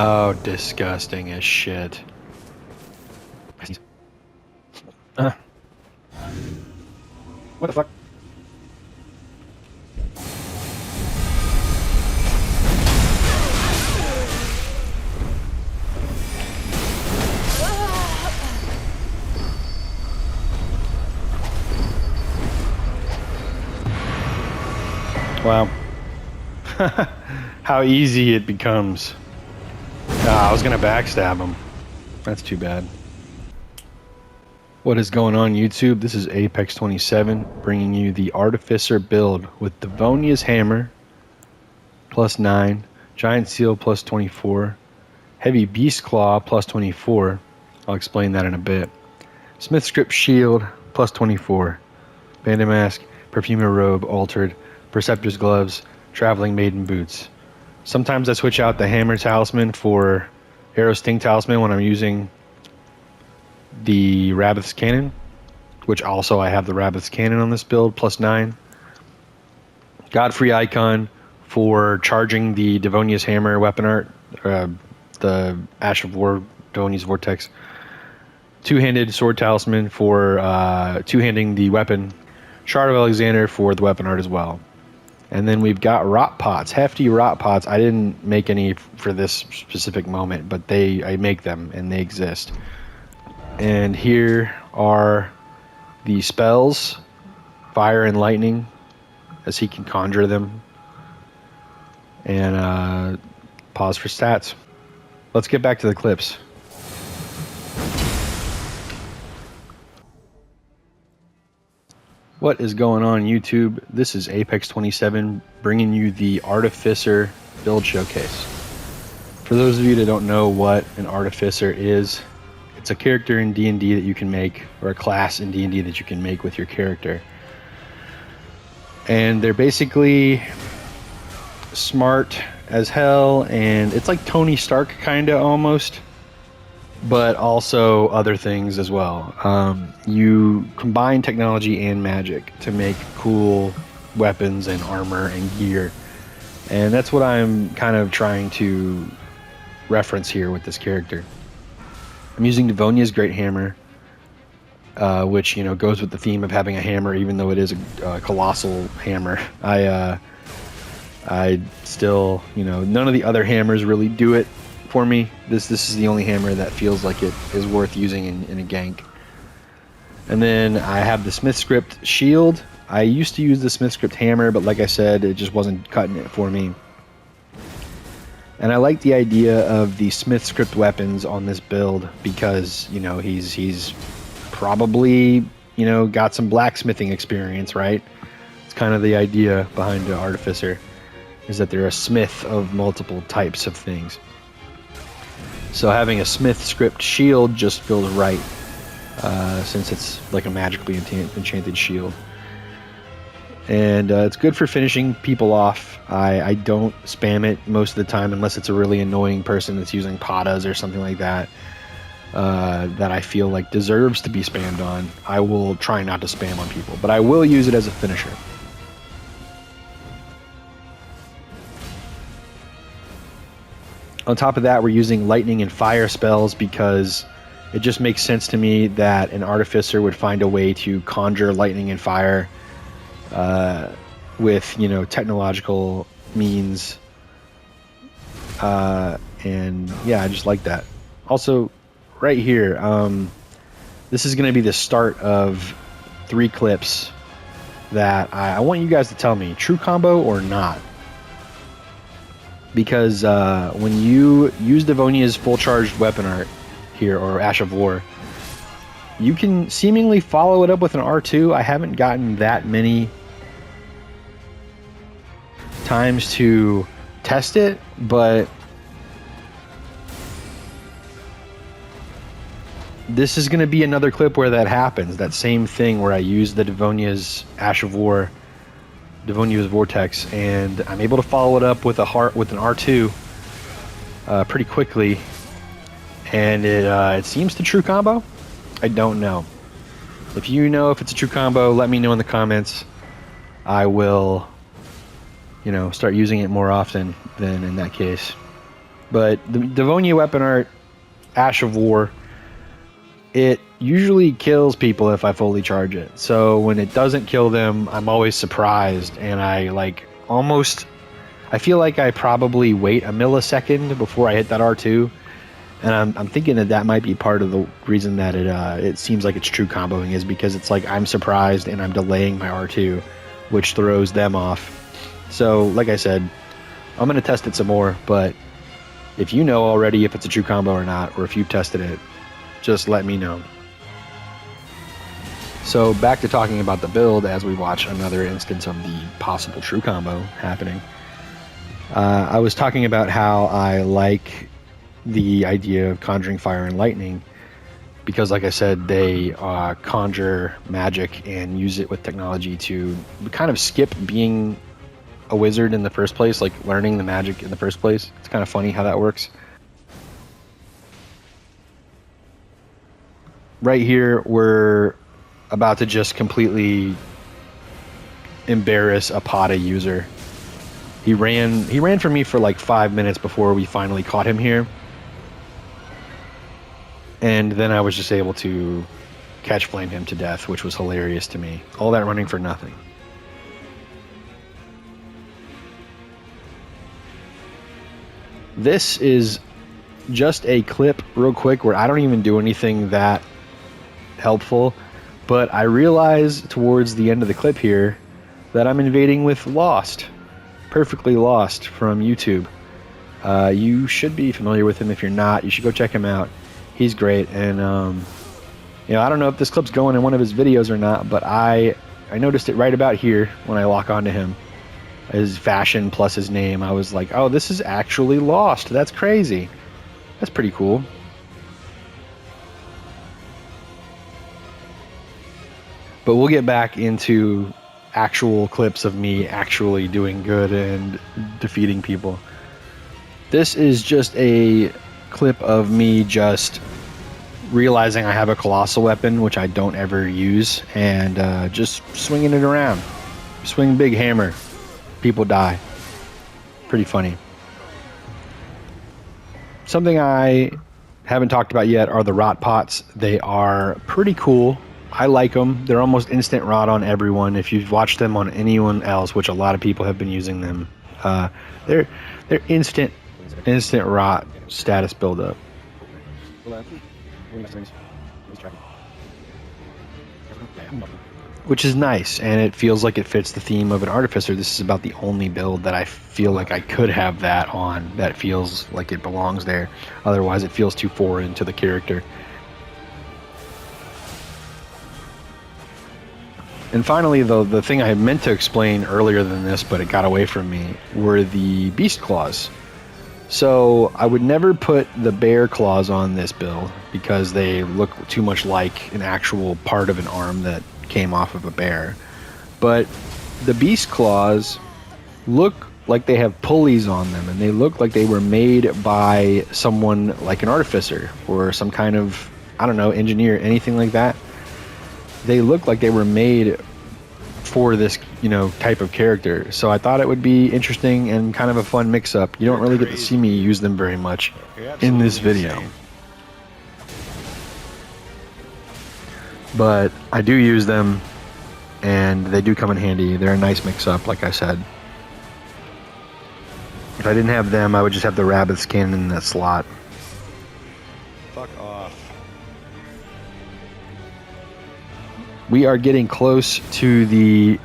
Oh, disgusting as shit. Uh, what the fuck? Wow. How easy it becomes. I was gonna backstab him. That's too bad. What is going on, YouTube? This is Apex27 bringing you the Artificer build with Devonia's hammer +9, Giant Seal +24, Heavy Beast Claw +24. I'll explain that in a bit. Smith Script Shield +24, Bandit Mask, Perfumer Robe Altered, Perceptor's Gloves, Traveling Maiden Boots. Sometimes I switch out the Hammer Talisman for Arrow Sting Talisman when I'm using the Rabbaths Cannon, which also I have the Rabbaths Cannon on this build, +9. Godfrey Icon for charging the Devonia's Hammer weapon art, the Ash of War, Devonia's Vortex. Two-handed Sword Talisman for two-handing the weapon. Shard of Alexander for the weapon art as well. And then we've got rot pots, hefty rot pots. I didn't make any for this specific moment, but I make them and they exist. And here are the spells, fire and lightning, as he can conjure them. And pause for stats. Let's get back to the clips. What is going on, YouTube? This is Apex27 bringing you the Artificer build showcase. For those of you that don't know what an Artificer is, it's a character in D&D that you can make, or a class in D&D that you can make with your character. And they're basically smart as hell, and it's like Tony Stark kinda almost, but also other things as well. You combine technology and magic to make cool weapons and armor and gear, and that's what I'm kind of trying to reference here with this character. I'm using Devonia's Great Hammer, which, you know, goes with the theme of having a hammer, even though it is a colossal hammer. I still, you know, none of the other hammers really do it for me. This is the only hammer that feels like it is worth using in a gank. And then I have the Smith Script Shield. I used to use the Smith Script Hammer, but like I said, it just wasn't cutting it for me. And I like the idea of the Smith Script weapons on this build because, you know, he's probably, you know, got some blacksmithing experience, right? It's kind of the idea behind the Artificer, is that they're a smith of multiple types of things. So having a Smith Script Shield just feels right, since it's like a magically enchanted shield. And it's good for finishing people off. I don't spam it most of the time unless it's a really annoying person that's using patas or something like that, that I feel like deserves to be spammed on. I will try not to spam on people, but I will use it as a finisher. On top of that, we're using lightning and fire spells because it just makes sense to me that an Artificer would find a way to conjure lightning and fire with, you know, technological means. And yeah, I just like that. Also, right here, this is going to be the start of 3 clips that I want you guys to tell me, true combo or not. Because when you use Devonia's full charged weapon art here, or Ash of War, you can seemingly follow it up with an R2. I haven't gotten that many times to test it, but this is going to be another clip where that happens. That same thing where I use the Devonia's Ash of War, Devonia's Vortex, and I'm able to follow it up with an R2 pretty quickly, and it seems to true combo. I don't know. If you know if it's a true combo, let me know in the comments. I will, you know, start using it more often than in that case. But the Devonia weapon art, Ash of War, it usually kills people if I fully charge it. So when it doesn't kill them, I'm always surprised, and I I feel like I probably wait a millisecond before I hit that R2, and I'm thinking that might be part of the reason that it seems like it's true comboing, is because it's like I'm surprised and I'm delaying my R2, which throws them off. So like I said, I'm gonna test it some more, but if you know already if it's a true combo or not, or if you've tested it, just let me know. So back to talking about the build as we watch another instance of the possible true combo happening. I was talking about how I like the idea of conjuring fire and lightning because, like I said, they conjure magic and use it with technology to kind of skip being a wizard in the first place, like learning the magic in the first place. It's kind of funny how that works. Right here, we're about to just completely embarrass a Pata user. He ran for me for like 5 minutes before we finally caught him here. And then I was just able to catch flame him to death, which was hilarious to me. All that running for nothing. This is just a clip real quick where I don't even do anything that helpful, but I realize towards the end of the clip here that I'm invading with Lost. Perfectly Lost from YouTube. You should be familiar with him. If you're not, you should go check him out. He's great, and you know, I don't know if this clip's going in one of his videos or not, but I noticed it right about here when I lock onto him. His fashion plus his name, I was like, oh, this is actually Lost. That's crazy. That's pretty cool. But we'll get back into actual clips of me actually doing good and defeating people. This is just a clip of me just realizing I have a colossal weapon, which I don't ever use, and just swinging it around. Swing big hammer. People die. Pretty funny. Something I haven't talked about yet are the rot pots. They are pretty cool. I like them. They're almost instant rot on everyone. If you've watched them on anyone else, which a lot of people have been using them, they're instant rot status buildup. Which is nice, and it feels like it fits the theme of an Artificer. This is about the only build that I feel like I could have that on, that feels like it belongs there. Otherwise, it feels too foreign to the character. And finally, the thing I meant to explain earlier than this, but it got away from me, were the beast claws. So I would never put the bear claws on this build because they look too much like an actual part of an arm that came off of a bear. But the beast claws look like they have pulleys on them, and they look like they were made by someone like an artificer or some kind of, I don't know, engineer, anything like that. They look like they were made for this, you know, type of character. So I thought it would be interesting and kind of a fun mix-up. You don't really get to see me use them very much in this video. But I do use them, and they do come in handy. They're a nice mix-up, like I said. If I didn't have them, I would just have the Rabbath skin in that slot. Fuck off. We are getting close to the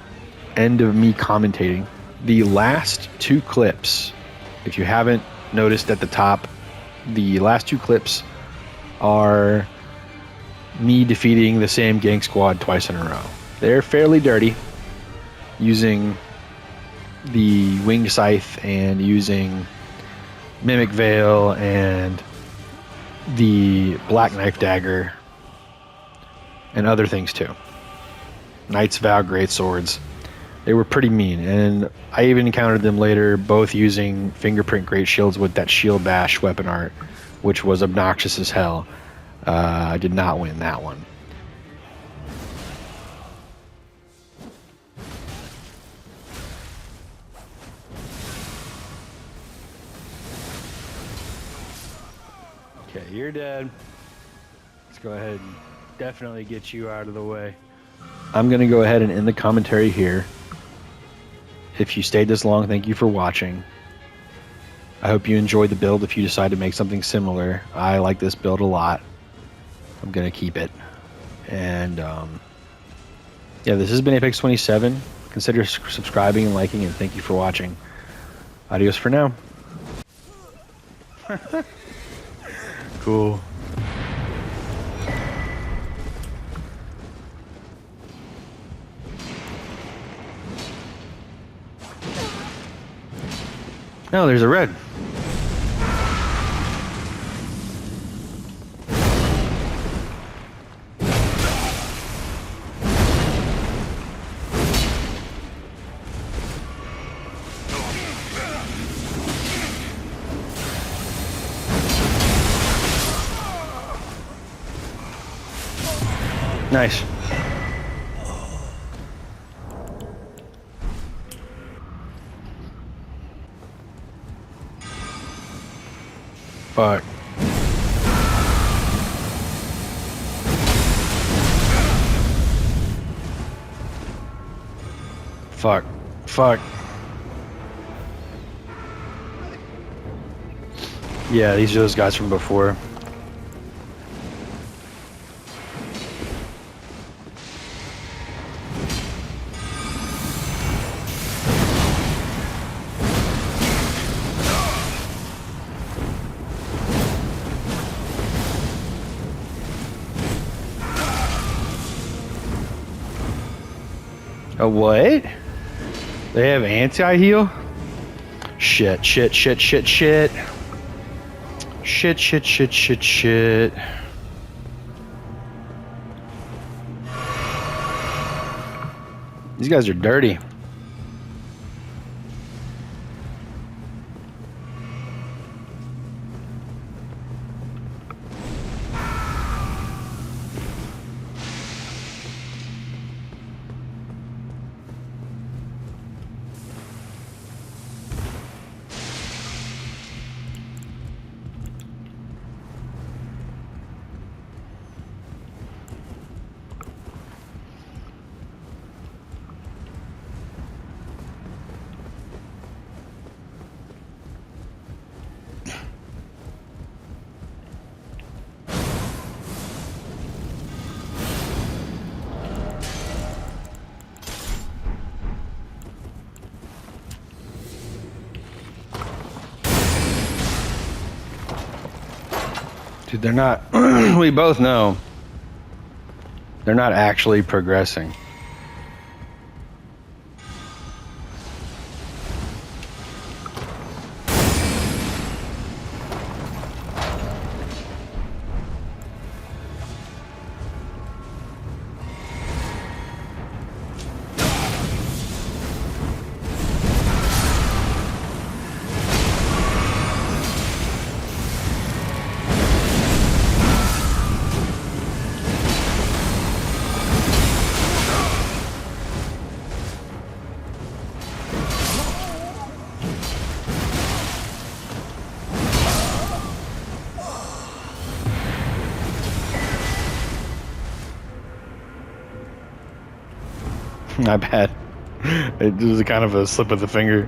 end of me commentating. The last two clips, if you haven't noticed at the top, the last two clips are me defeating the same gank squad twice in a row. They're fairly dirty, using the winged scythe and using mimic veil and the black knife dagger and other things too. Knight's Vow great swords. They were pretty mean, and I even encountered them later both using fingerprint great shields with that shield bash weapon art, which was obnoxious as hell. I did not win that one. Okay, you're dead. Let's go ahead and definitely get you out of the way. I'm going to go ahead and end the commentary here. If you stayed this long, thank you for watching. I hope you enjoyed the build. If you decide to make something similar, I like this build a lot. I'm going to keep it. And yeah, this has been Apex 27. Consider subscribing and liking, and thank you for watching. Adios for now. Cool. No, there's a red. Nice. Fuck. Fuck. Fuck. Yeah, these are those guys from before. A what? They have anti-heal? Shit, shit, shit, shit, shit. Shit, shit, shit, shit, shit. These guys are dirty. Dude, they're not, we both know, they're not actually progressing. My bad. It was kind of a slip of the finger.